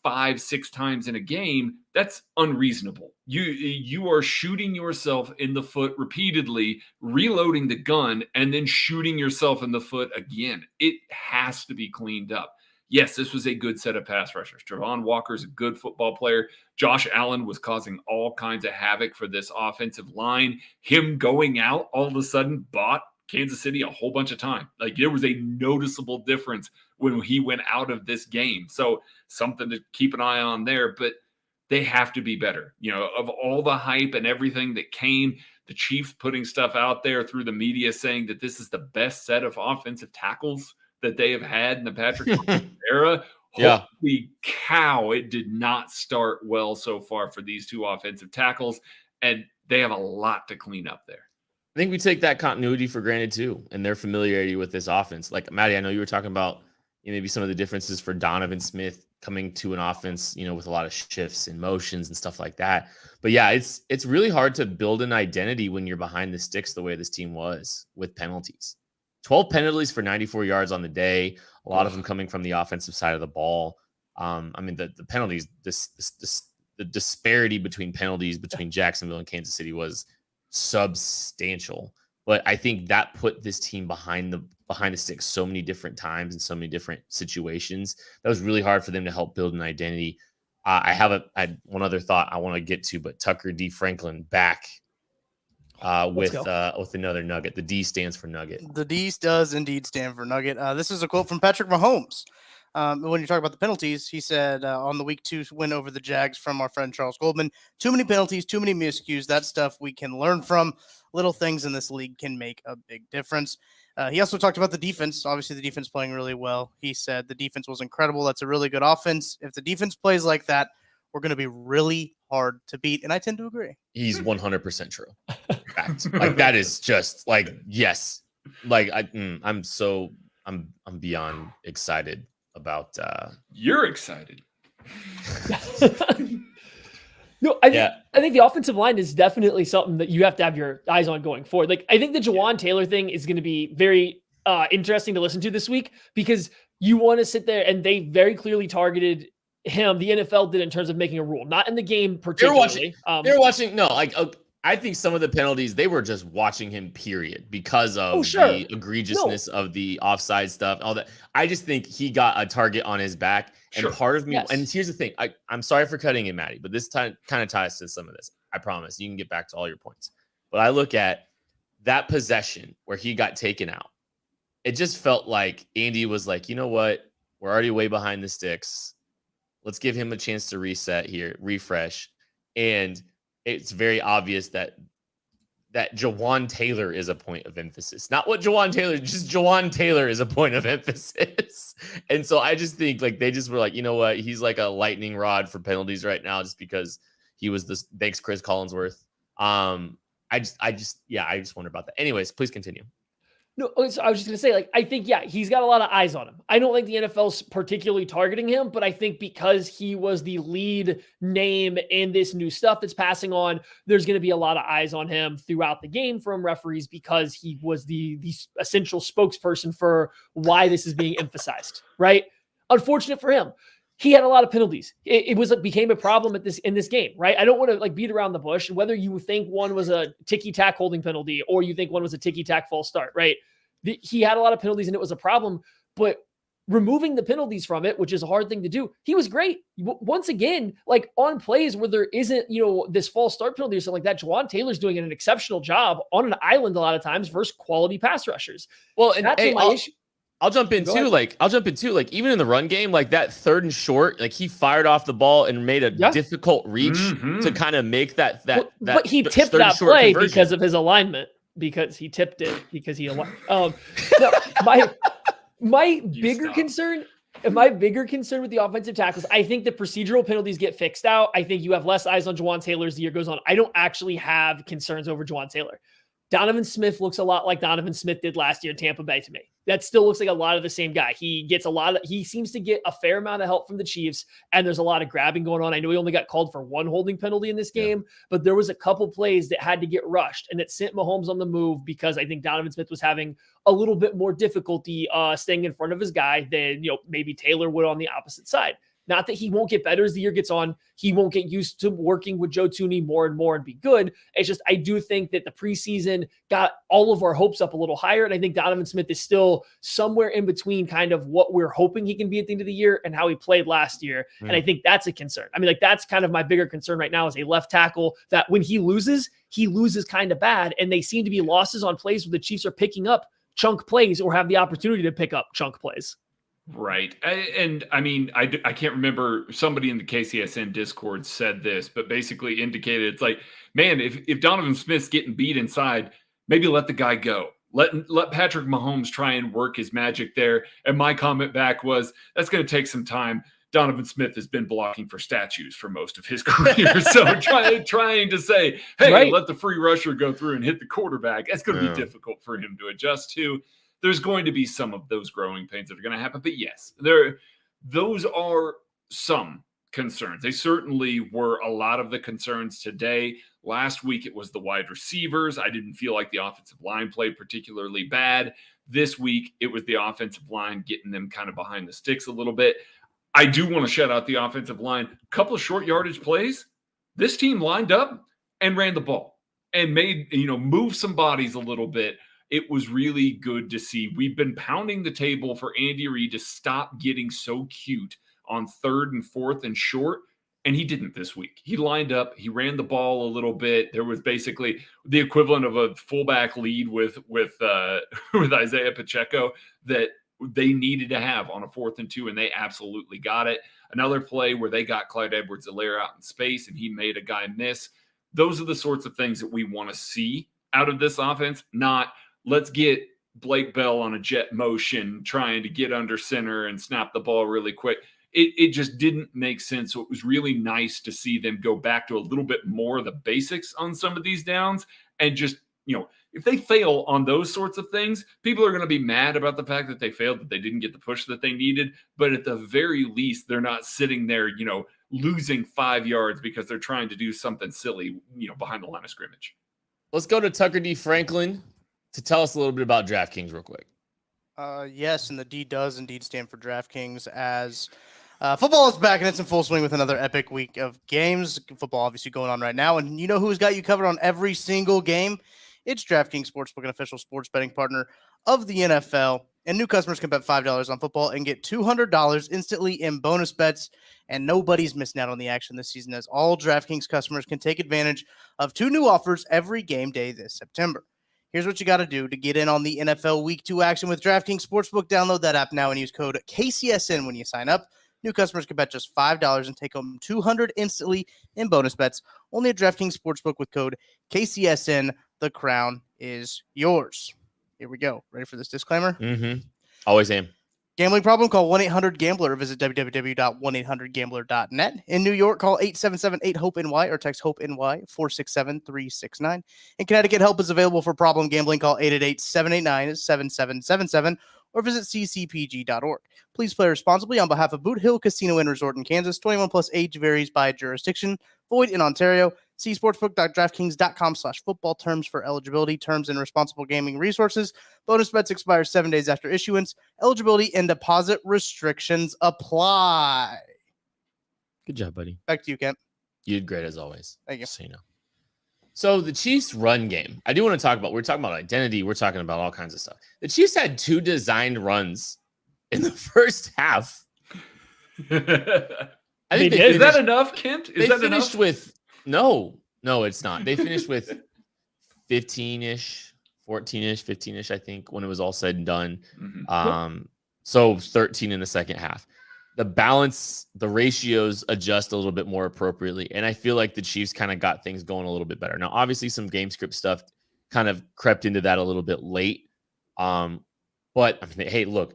5-6 times in a game, that's unreasonable. You are shooting yourself in the foot repeatedly, reloading the gun, and then shooting yourself in the foot again. It has to be cleaned up. Yes, this was a good set of pass rushers. Travon Walker's a good football player. Josh Allen was causing all kinds of havoc for this offensive line. Him going out all of a sudden bought Kansas City a whole bunch of time. Like, there was a noticeable difference when he went out of this game. So something to keep an eye on there, but they have to be better. Of all the hype and everything that came, the Chiefs putting stuff out there through the media saying that this is the best set of offensive tackles that they have had in the Patrick Mahomes era. Yeah. Holy cow, it did not start well so far for these two offensive tackles, and they have a lot to clean up there. I think we take that continuity for granted too, and their familiarity with this offense. Like, Maddie, I know you were talking about maybe some of the differences for Donovan Smith coming to an offense, with a lot of shifts and motions and stuff like that. But yeah, it's really hard to build an identity when you're behind the sticks the way this team was with penalties. 12 penalties for 94 yards on the day, a lot of them coming from the offensive side of the ball. The penalties, the disparity between penalties between Jacksonville and Kansas City was substantial. But I think that put this team behind the sticks so many different times in so many different situations. That was really hard for them to help build an identity. I had one other thought I want to get to, but Tucker D. Franklin back with another nugget. The D stands for nugget. The D does indeed stand for nugget. This is a quote from Patrick Mahomes. When you talk about the penalties, he said on the week 2 win over the Jags from our friend Charles Goldman, too many penalties, too many miscues. That stuff we can learn from. Little things in this league can make a big difference. He also talked about the defense. Obviously, the defense playing really well. He said the defense was incredible. That's a really good offense. If the defense plays like that, we're going to be really hard to beat. And I tend to agree. He's 100% true. Fact. Like, that is just like, yes. Like, I'm beyond excited about you're excited. No, I think the offensive line is definitely something that you have to have your eyes on going forward. Like, I think the Jawan Taylor thing is going to be very interesting to listen to this week, because you want to sit there, and they very clearly targeted him. The NFL did in terms of making a rule, not in the game particularly. They're watching. No, like, I think some of the penalties, they were just watching him, period, because of the egregiousness of the offside stuff, all that. I just think he got a target on his back. And part of me, and here's the thing, I'm sorry for cutting in, Maddie, but this time kind of ties to some of this. I promise you can get back to all your points. But I look at that possession where he got taken out. It just felt like Andy was like, you know what? We're already way behind the sticks. Let's give him a chance to reset here, refresh. And it's very obvious that Jawan Taylor is a point of emphasis. Not what Jawan Taylor, just Jawan Taylor is a point of emphasis. And so I just think, like, they just were like, you know what? He's like a lightning rod for penalties right now, just because he was this. Thanks, Chris Collinsworth. I just wonder about that. Anyways, please continue. No, I was just going to say, like, I think, he's got a lot of eyes on him. I don't think the NFL's particularly targeting him, but I think because he was the lead name in this new stuff that's passing on, there's going to be a lot of eyes on him throughout the game from referees, because he was the essential spokesperson for why this is being emphasized, right? Unfortunate for him. he had a lot of penalties. It became a problem in this game, right? I don't want to like beat around the bush. Whether you think one was a ticky-tack holding penalty or you think one was a ticky-tack false start, right? He had a lot of penalties and it was a problem, but removing the penalties from it, which is a hard thing to do, he was great. Once again, like on plays where there isn't, this false start penalty or something like that, Juwan Taylor's doing an exceptional job on an island a lot of times versus quality pass rushers. Well, and that's my issue. I'll jump in too. Like even in the run game, like that 3rd and short, like he fired off the ball and made a difficult reach to kind of make that. But he tipped that play because of his alignment, because he tipped it because he aligned. My bigger concern with the offensive tackles, I think the procedural penalties get fixed out. I think you have less eyes on Juwan Taylor as the year goes on. I don't actually have concerns over Juwan Taylor. Donovan Smith looks a lot like Donovan Smith did last year in Tampa Bay to me. That still looks like a lot of the same guy. He seems to get a fair amount of help from the Chiefs, and there's a lot of grabbing going on. I know he only got called for 1 holding penalty in this game, but there was a couple plays that had to get rushed, and it sent Mahomes on the move because I think Donovan Smith was having a little bit more difficulty staying in front of his guy than maybe Taylor would on the opposite side. Not that he won't get better as the year gets on. He won't get used to working with Joe Thuney more and more and be good. It's just, I do think that the preseason got all of our hopes up a little higher. And I think Donovan Smith is still somewhere in between kind of what we're hoping he can be at the end of the year and how he played last year. And I think that's a concern. I mean, like that's kind of my bigger concern right now as a left tackle, that when he loses kind of bad. And they seem to be losses on plays where the Chiefs are picking up chunk plays or have the opportunity to pick up chunk plays. Right. And I mean, I can't remember, somebody in the KCSN Discord said this, but basically indicated it's like, man, if Donovan Smith's getting beat inside, maybe let the guy go. Let Patrick Mahomes try and work his magic there. And my comment back was, that's going to take some time. Donovan Smith has been blocking for statues for most of his career. So trying to say, hey, let the free rusher go through and hit the quarterback, that's going to be difficult for him to adjust to. There's going to be some of those growing pains that are going to happen. But yes, those are some concerns. They certainly were a lot of the concerns today. Last week, it was the wide receivers. I didn't feel like the offensive line played particularly bad. This week, it was the offensive line getting them kind of behind the sticks a little bit. I do want to shout out the offensive line. A couple of short yardage plays. This team lined up and ran the ball and made, move some bodies a little bit. It was really good to see. We've been pounding the table for Andy Reid to stop getting so cute on 3rd and 4th and short, and he didn't this week. He lined up. He ran the ball a little bit. There was basically the equivalent of a fullback lead with Isaiah Pacheco that they needed to have on a 4th and 2, and they absolutely got it. Another play where they got Clyde Edwards-Helaire out in space, and he made a guy miss. Those are the sorts of things that we want to see out of this offense, not let's get Blake Bell on a jet motion trying to get under center and snap the ball really quick. It just didn't make sense. So it was really nice to see them go back to a little bit more of the basics on some of these downs. And just, if they fail on those sorts of things, people are going to be mad about the fact that they failed, that they didn't get the push that they needed. But at the very least, they're not sitting there, losing 5 yards because they're trying to do something silly, behind the line of scrimmage. Let's go to Tucker D. Franklin to tell us a little bit about DraftKings real quick. Yes, and the D does indeed stand for DraftKings, as football is back and it's in full swing with another epic week of games. Football obviously going on right now, and you know who's got you covered on every single game? It's DraftKings Sportsbook, an official sports betting partner of the NFL. And new customers can bet $5 on football and get $200 instantly in bonus bets. And nobody's missing out on the action this season, as all DraftKings customers can take advantage of 2 new offers every game day this September. Here's what you got to do to get in on the NFL Week 2 action with DraftKings Sportsbook. Download that app now and use code KCSN when you sign up. New customers can bet just $5 and take home $200 instantly in bonus bets. Only at DraftKings Sportsbook with code KCSN. The crown is yours. Here we go. Ready for this disclaimer? Mm-hmm. Always am. Gambling problem? Call 1-800-GAMBLER or visit www.1800gambler.net. In New York, call 877-8-HOPE-NY or text HOPE-NY 467-369. In Connecticut, help is available for problem gambling. Call 888-789-7777 or visit ccpg.org. Please play responsibly on behalf of Boot Hill Casino and Resort in Kansas. 21 plus, age varies by jurisdiction. Void in Ontario. See sportsbook.draftkings.com/football terms for eligibility, terms, and responsible gaming resources. Bonus bets expire 7 days after issuance. Eligibility and deposit restrictions apply. Good job, buddy. Back to you, Kent. You did great as always. Thank you. So, So the Chiefs run game, I do want to talk about, we're talking about identity. We're talking about all kinds of stuff. The Chiefs had 2 designed runs in the first half. I think is that enough, Kent? Is that finished enough? with, no, it's not. They finished with 15-ish, 14-ish, 15-ish, I think, when it was all said and done. Mm-hmm. So 13 in the second half. The balance, the ratios adjust a little bit more appropriately. And I feel like the Chiefs kind of got things going a little bit better. Now, obviously, some game script stuff kind of crept into that a little bit late. But I mean, hey, look,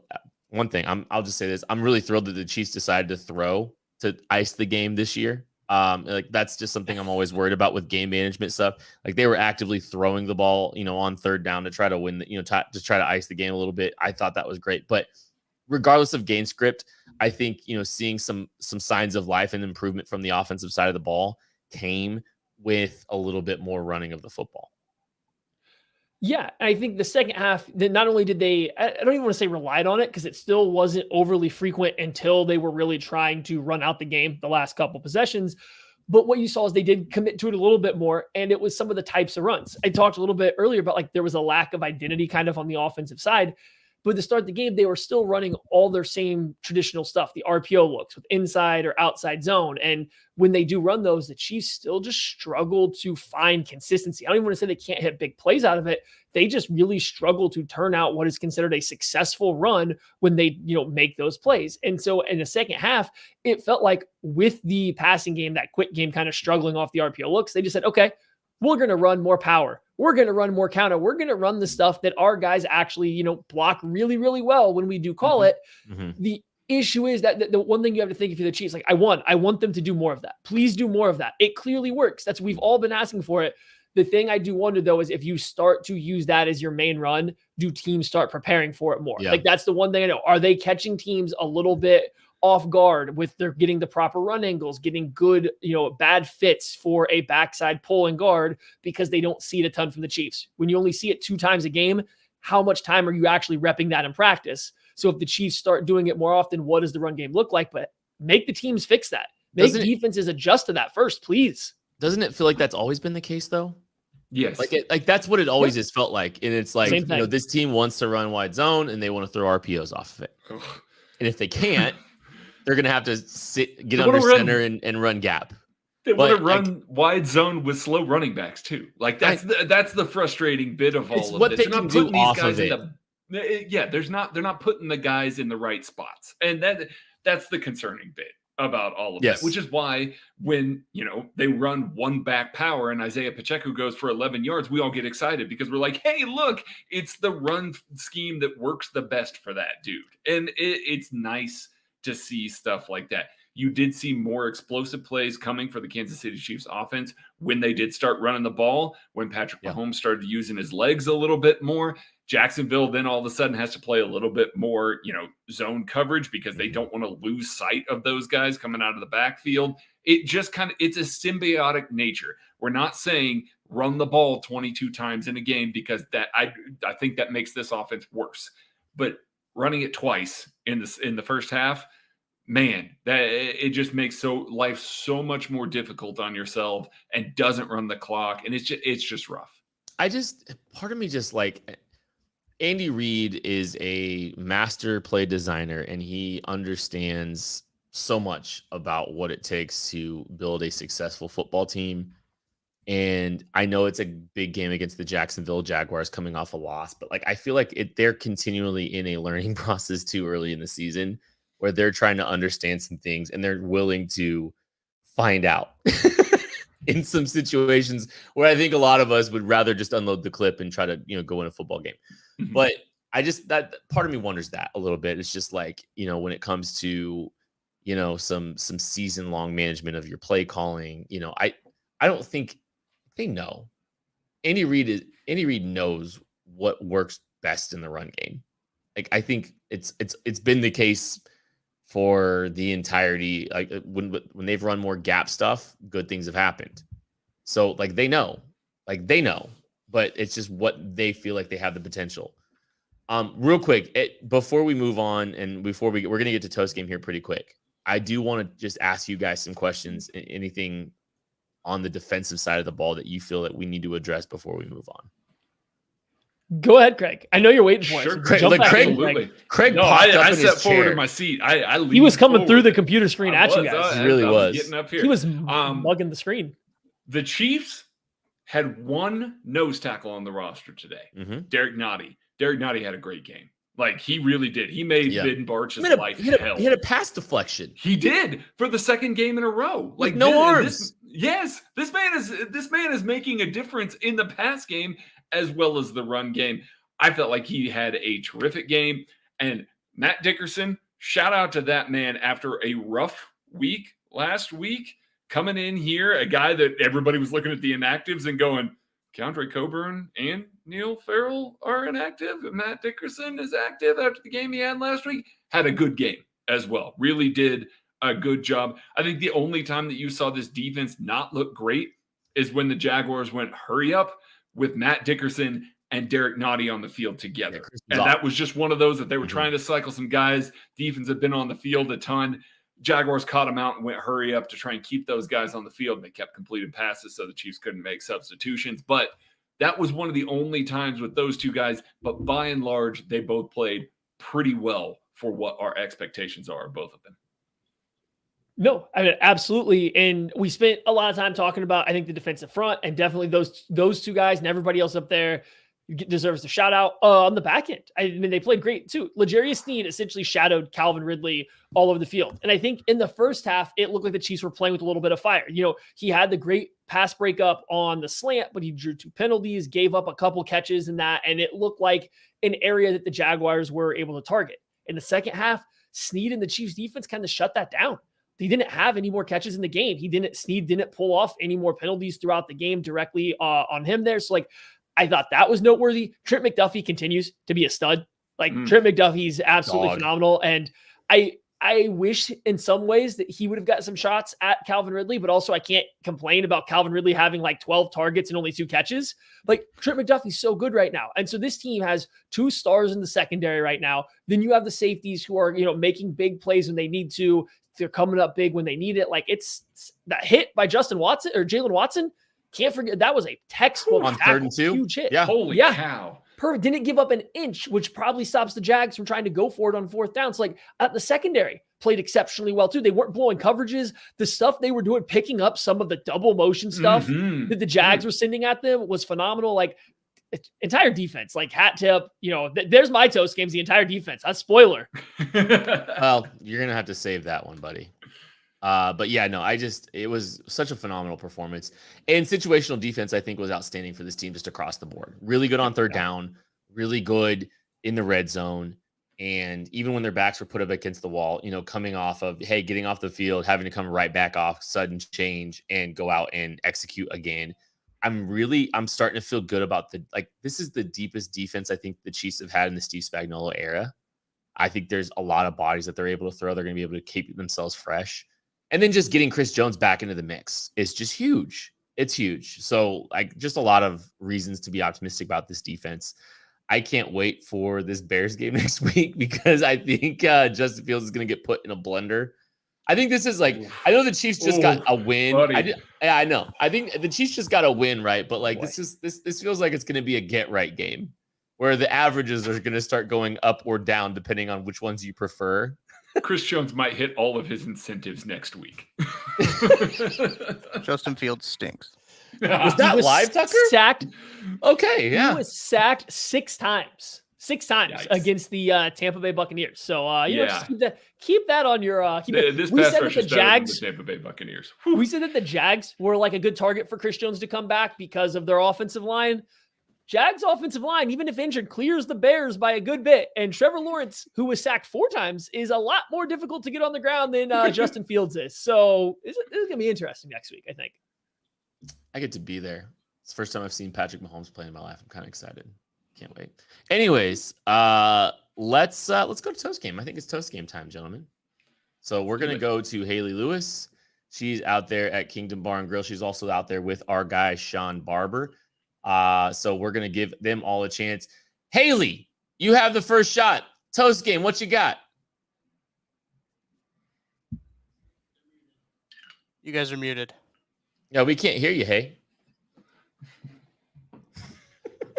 one thing, I'll just say this. I'm really thrilled that the Chiefs decided to throw to ice the game this year. Like that's just something I'm always worried about with game management stuff. Like they were actively throwing the ball, on third down to try to win, to try to ice the game a little bit. I thought that was great. But regardless of game script, I think, seeing some signs of life and improvement from the offensive side of the ball came with a little bit more running of the football. Yeah, I think the second half, that not only did they, I don't even want to say relied on it because it still wasn't overly frequent until they were really trying to run out the game the last couple possessions. But what you saw is they did commit to it a little bit more, and it was some of the types of runs. I talked a little bit earlier about like there was a lack of identity kind of on the offensive side. But to start the game, they were still running all their same traditional stuff, the RPO looks with inside or outside zone. And when they do run those, the Chiefs still just struggle to find consistency. I don't even want to say they can't hit big plays out of it. They just really struggle to turn out what is considered a successful run when they, make those plays. And so in the second half, it felt like with the passing game, that quick game kind of struggling off the RPO looks, they just said, okay, we're going to run more power. We're going to run more counter. We're going to run the stuff that our guys actually, block really, really well when we do call it. Mm-hmm. The issue is that the one thing you have to think if you're the Chiefs, like I want them to do more of that. Please do more of that. It clearly works. We've all been asking for it. The thing I do wonder though, is if you start to use that as your main run, do teams start preparing for it more? Yeah. Like that's the one thing I know. Are they catching teams a little bit off guard with their getting the proper run angles, getting good, bad fits for a backside pull and guard because they don't see it a ton from the Chiefs. When you only see it 2 times a game, how much time are you actually repping that in practice? So if the Chiefs start doing it more often, what does the run game look like? But make the teams fix that. Make defenses adjust to that first, please. Doesn't it feel like that's always been the case though? Yes. Like that's what it always has felt like. And it's like, Same thing. this team wants to run wide zone and they want to throw RPOs off of it. And if they can't, they're going to have to get under center and run gap. They want to run wide zone with slow running backs too. Like that's the frustrating bit of all of what this. they can do off of it. They're not putting the guys in the right spots. And that's the concerning bit about all of that, which is why when, they run one back power and Isaiah Pacheco goes for 11 yards, we all get excited because we're like, hey, look, it's the run scheme that works the best for that dude. And it's nice to see stuff like that. You did see more explosive plays coming for the Kansas City Chiefs offense when they did start running the ball, when Patrick Mahomes started using his legs a little bit more. Jacksonville then all of a sudden has to play a little bit more, zone coverage because they don't want to lose sight of those guys coming out of the backfield. It just it's a symbiotic nature. We're not saying run the ball 22 times in a game because that I think that makes this offense worse. But running it twice in the first half, man, that it just makes life so much more difficult on yourself and doesn't run the clock, and it's just rough. Part of me just like Andy Reid is a master play designer, and he understands so much about what it takes to build a successful football team. And I know it's a big game against the Jacksonville Jaguars coming off a loss, but like I feel like they're continually in a learning process too early in the season where they're trying to understand some things and they're willing to find out in some situations where I think a lot of us would rather just unload the clip and try to, go win a football game. Mm-hmm. But that part of me wonders that a little bit. It's just like, when it comes to, some season long management of your play calling, I don't think they know. Andy Reid knows what works best in the run game. Like I think it's been the case for the entirety. Like when they've run more gap stuff, good things have happened. So like they know, but it's just what they feel like they have the potential. Real quick, before we move on and before we're going to get to Toast Game here pretty quick. I do want to just ask you guys some questions. Anything on the defensive side of the ball that you feel that we need to address before we move on? Go ahead, Craig. I know you're waiting for Sure, it. So Craig, jump back in, absolutely. Craig No, popped up I in sat his forward chair. in my seat. I He was coming through the forward. computer screen at you guys. He really was. getting up here. He was mugging the screen. The Chiefs had one nose tackle on the roster today. Mhm. Derek Nottie. Derek Nottie had a great game. Like, he really did. He made Vin Barch's life He hell. had a pass deflection. He did for the second game in a row. Like, no arms. This man is making a difference in the pass game as well as the run game. I felt like he had a terrific game. And Matt Dickerson, shout out to that man after a rough week last week, coming in here, a guy that everybody was looking at the inactives and going, Keandre Coburn and Neil Farrell are inactive. Matt Dickerson is active after the game he had last week. Had a good game as well. Really did a good job. I think the only time that you saw this defense not look great is when the Jaguars went hurry up with Matt Dickerson and Derek Nottie on the field together. And that was just one of those that they were trying to cycle some guys. Defense had been on the field a ton. Jaguars caught them out and went hurry up to try and keep those guys on the field. And they kept completing passes so the Chiefs couldn't make substitutions. But that was one of the only times with those two guys. But by and large, they both played pretty well for what our expectations are, both of them. No, I mean, absolutely. And we spent a lot of time talking about, I think, the defensive front, and definitely those two guys and everybody else up there deserves a shout out on the back end. I mean, they played great too. L'Jarius Sneed essentially shadowed Calvin Ridley all over the field. And I think in the first half, it looked like the Chiefs were playing with a little bit of fire. You know, he had the great pass breakup on the slant, but he drew 2 penalties, gave up a couple catches in that. And it looked like an area that the Jaguars were able to target. In the second half, Sneed and the Chiefs defense kind of shut that down. He didn't have any more catches in the game. Sneed didn't pull off any more penalties throughout the game directly on him there. So like, I thought that was noteworthy. Trent McDuffie continues to be a stud. Like Trent McDuffie's absolutely phenomenal. And I wish in some ways that he would have got some shots at Calvin Ridley, but also I can't complain about Calvin Ridley having like 12 targets and only 2 catches. Like Trent McDuffie's so good right now. And so this team has 2 stars in the secondary right now. Then you have the safeties who are, making big plays when they need to. They're coming up big when they need it. Like it's that hit by Justin Watson or Jalen Watson. Can't forget that was a textbook on tackle, 3rd and 2. huge hit. Yeah. Holy cow. Didn't give up an inch, which probably stops the Jags from trying to go for it on 4th down. So like the secondary played exceptionally well too. They weren't blowing coverages. The stuff they were doing, picking up some of the double motion stuff that the Jags were sending at them was phenomenal. Like entire defense, like hat tip, there's my toast games, the entire defense. That's spoiler. Well, you're going to have to save that one, buddy. But yeah, no, it was such a phenomenal performance. And situational defense, I think, was outstanding for this team just across the board. Really good on 3rd down, really good in the red zone. And even when their backs were put up against the wall, coming off of, getting off the field, having to come right back off, sudden change and go out and execute again. I'm starting to feel good about this is the deepest defense I think the Chiefs have had in the Steve Spagnuolo era. I think there's a lot of bodies that they're able to throw. They're going to be able to keep themselves fresh. And then just getting Chris Jones back into the mix is just huge. It's huge. So just a lot of reasons to be optimistic about this defense. I can't wait for this Bears game next week because I think Justin Fields is going to get put in a blender. I think this is I know the Chiefs just got a win. I know. I think the Chiefs just got a win, right? But this feels like it's going to be a get right game where the averages are going to start going up or down depending on which ones you prefer. Chris Jones might hit all of his incentives next week. Justin Fields stinks. Was that live, Tucker? Sacked. Okay, yeah. He was sacked 6 times. 6 times Yikes. Against the Tampa Bay Buccaneers. So just keep that on your. This we pass said rush that is the better than Jags. the Tampa Bay Buccaneers. We said that the Jags were like a good target for Chris Jones to come back because of their offensive line. Jags offensive line, even if injured, clears the Bears by a good bit. And Trevor Lawrence, who was sacked 4 times, is a lot more difficult to get on the ground than Justin Fields is. So this is going to be interesting next week, I think. I get to be there. It's the first time I've seen Patrick Mahomes play in my life. I'm kind of excited. Can't wait. Anyways, let's go to toast game. I think it's toast game time, gentlemen. So we're going to go to Hayley Lewis. She's out there at Kingdom Bar and Grill. She's also out there with our guy, Sean Barber. So we're going to give them all a chance. Hayley, you have the first shot. Toast game. What you got? You guys are muted. Yeah, we can't hear you, hey.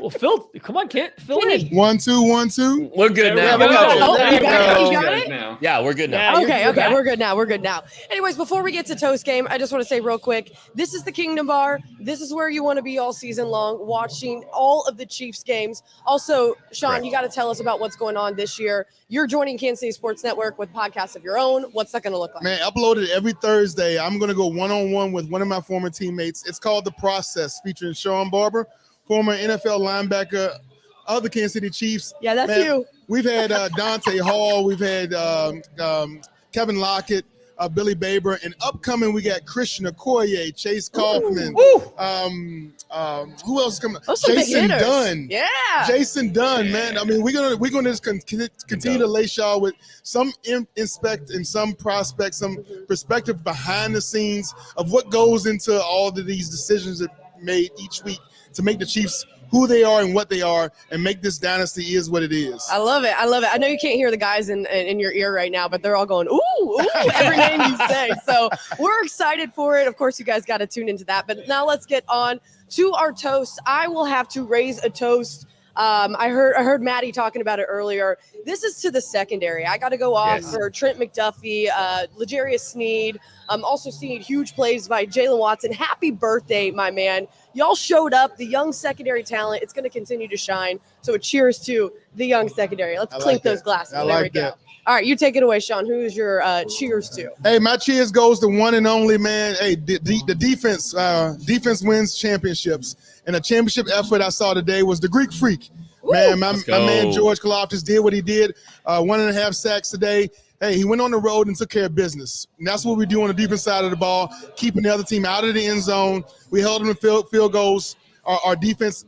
Well, Phil, come on, Kent. Fill in. 1 2 1 2. We're good There now. we we go. go. There You we got it? go. You got guys it? now. Yeah, we're good now. Yeah, Okay, you're okay, back. we're good now. We're good now. Anyways, before we get to Toast Game, I just want to say real quick, this is the Kingdom Bar. This is where you want to be all season long, watching all of the Chiefs games. Also, Sean, Correct. you got to tell us about what's going on this year. You're joining Kansas City Sports Network with podcasts of your own. What's that going to look like? Man, uploaded every Thursday. I'm going to go one-on-one with one of my former teammates. It's called The Process, featuring Sean Barber, former NFL linebacker of the Kansas City Chiefs. Yeah, that's Man, you. We've had Dante Hall. We've had Kevin Lockett, Billy Baber. And upcoming, we got Christian Okoye, Chase Kaufman. Who else is coming? Those are big Jason hitters. Dunn. Yeah. Jason Dunn, man. I mean, we're gonna just continue to lace y'all with some inspect and some prospects, some perspective behind the scenes of what goes into all of these decisions that made each week to make the Chiefs who they are and what they are, and make this dynasty is what it is. I love it. I love it. I know you can't hear the guys in your ear right now, but they're all going, ooh, ooh, every name you say. So we're excited for it. Of course, you guys got to tune into that. But now let's get on to our toasts. I will have to raise a toast. I heard Maddie talking about it earlier. This is to the secondary. I got to go off for Trent McDuffie, L'Jarius Sneed. Also seeing huge plays by Jalen Watson. Happy birthday, my man. Y'all showed up. The young secondary talent. It's going to continue to shine. So a cheers to the young secondary. Let's clink those glasses. I there like we go. that. All right, you take it away, Sean. Who is your cheers to? Hey, my cheers goes to one and only, man. Hey, the defense defense wins championships. And a championship effort I saw today was the Greek Freak. Man, my man George Kalafdis did what he did. 1.5 sacks today. Hey, he went on the road and took care of business. And that's what we do on the defense side of the ball, keeping the other team out of the end zone. We held them to field goals. Our defense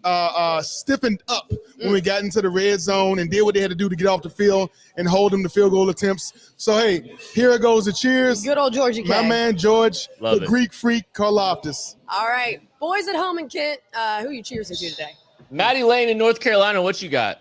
stiffened up when we got into the red zone and did what they had to do to get off the field and hold them to field goal attempts. So, hey, here it goes. The cheers. Good old Georgie K. My man George, Love the it. Greek Freak, Karlaftis. All right, boys at home in Kent, who are you cheersing to today? Maddie Lane in North Carolina, what you got?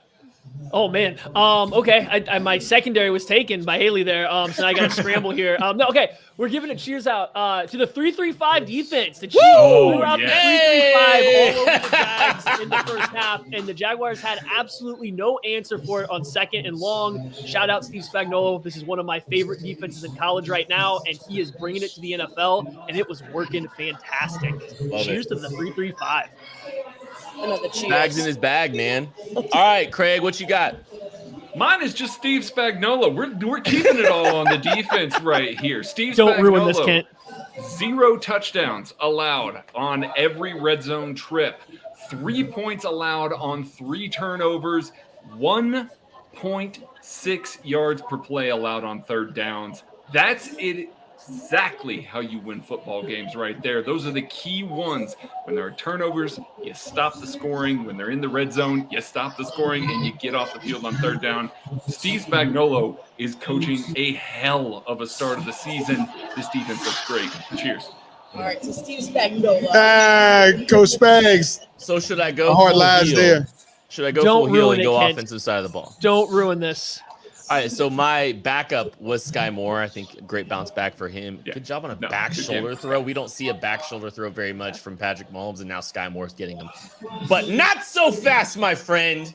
Oh man. Okay. I my secondary was taken by Hayley there. So now I got to scramble here. No. Okay. We're giving a cheers out to the 3-3-5 defense. The Chiefs threw out the 3-3-5 all over the Jags in the first half, and the Jaguars had absolutely no answer for it on second and long. Shout out Steve Spagnuolo. This is one of my favorite defenses in college right now, and he is bringing it to the NFL, and it was working fantastic. Cheers to the 3-3-5. Another cheers. Bags in his bag, man. All right, Craig, what you got? Mine is just Steve Spagnuolo. We're keeping it all on the defense right here. Steve Don't Spagnuolo, ruin this, Kent. 0 touchdowns allowed on every red zone trip. 3 points allowed on 3 turnovers. 1.6 yards per play allowed on third downs. That's it. Exactly how you win football games right there. Those are the key ones. When there are turnovers, you stop the scoring. When they're in the red zone, you stop the scoring and you get off the field on third down. Steve Spagnuolo is coaching a hell of a start of the season. This defense looks great. Cheers. All right, so Steve Spagnuolo. Coach Spags. So should I go Hard full lies heel? there. Should I go Don't full heel ruin and it, go Kent. offensive side of the ball? Don't ruin this. All right, so my backup was Sky Moore. I think a great bounce back for him. Yeah. Good job on a No, back good shoulder game. throw. We don't see a back shoulder throw very much from Patrick Mahomes, and now Sky Moore's getting them. But not so fast, my friend.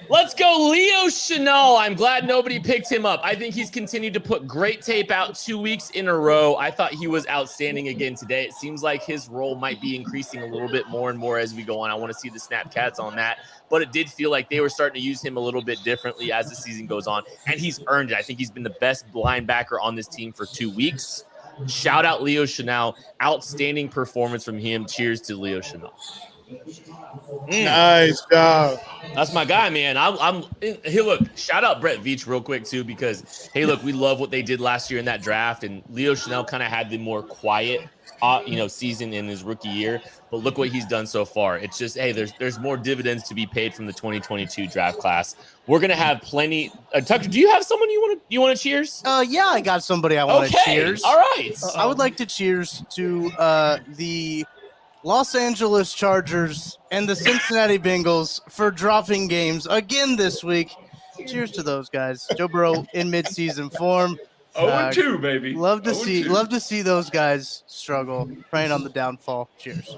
Let's go Leo Chenal. I'm glad nobody picked him up. I think he's continued to put great tape out 2 weeks in a row. I thought he was outstanding again today. It seems like his role might be increasing a little bit more and more as we go on. I want to see the snap cats on that. But it did feel like they were starting to use him a little bit differently as the season goes on. And he's earned it. I think he's been the best linebacker on this team for 2 weeks. Shout out Leo Chenal. Outstanding performance from him. Cheers to Leo Chenal. Nice job. That's my guy, man. Hey, look, shout out Brett Veach real quick, too, because, hey, look, we love what they did last year in that draft. And Leo Chenal kind of had the more quiet season in his rookie year, but look what he's done so far. It's just, hey, there's more dividends to be paid from the 2022 draft class. We're gonna have plenty. Tucker, do you have someone you want to cheers? Yeah, I got somebody I want to cheers. All right. I would like to cheers to the Los Angeles Chargers and the Cincinnati Bengals for dropping games again this week. Cheers to those guys. Joe Burrow in midseason form. 0-2, baby. Love to 0-2. see those guys struggle, praying on the downfall. Cheers.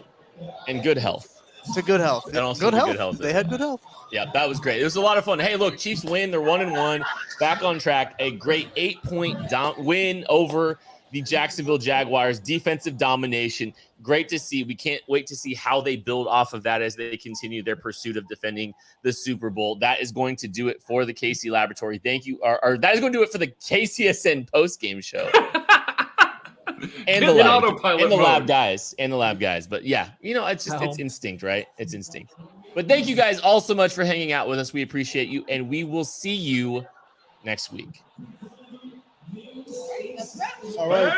And good health. To good health. And also Good to health. good health. They had good health. Yeah, that was great. It was a lot of fun. Hey, look, Chiefs win. They're 1-1, back on track. A great 8-point win over the Jacksonville Jaguars. Defensive domination. Great to see. We can't wait to see how they build off of that as they continue their pursuit of defending the Super Bowl. That is going to do it for the KC Laboratory. Thank you. Or that is going to do it for the KCSN postgame show. And the lab guys. But yeah, it's just it's instinct, right? It's instinct. But thank you guys all so much for hanging out with us. We appreciate you, and we will see you next week. All right.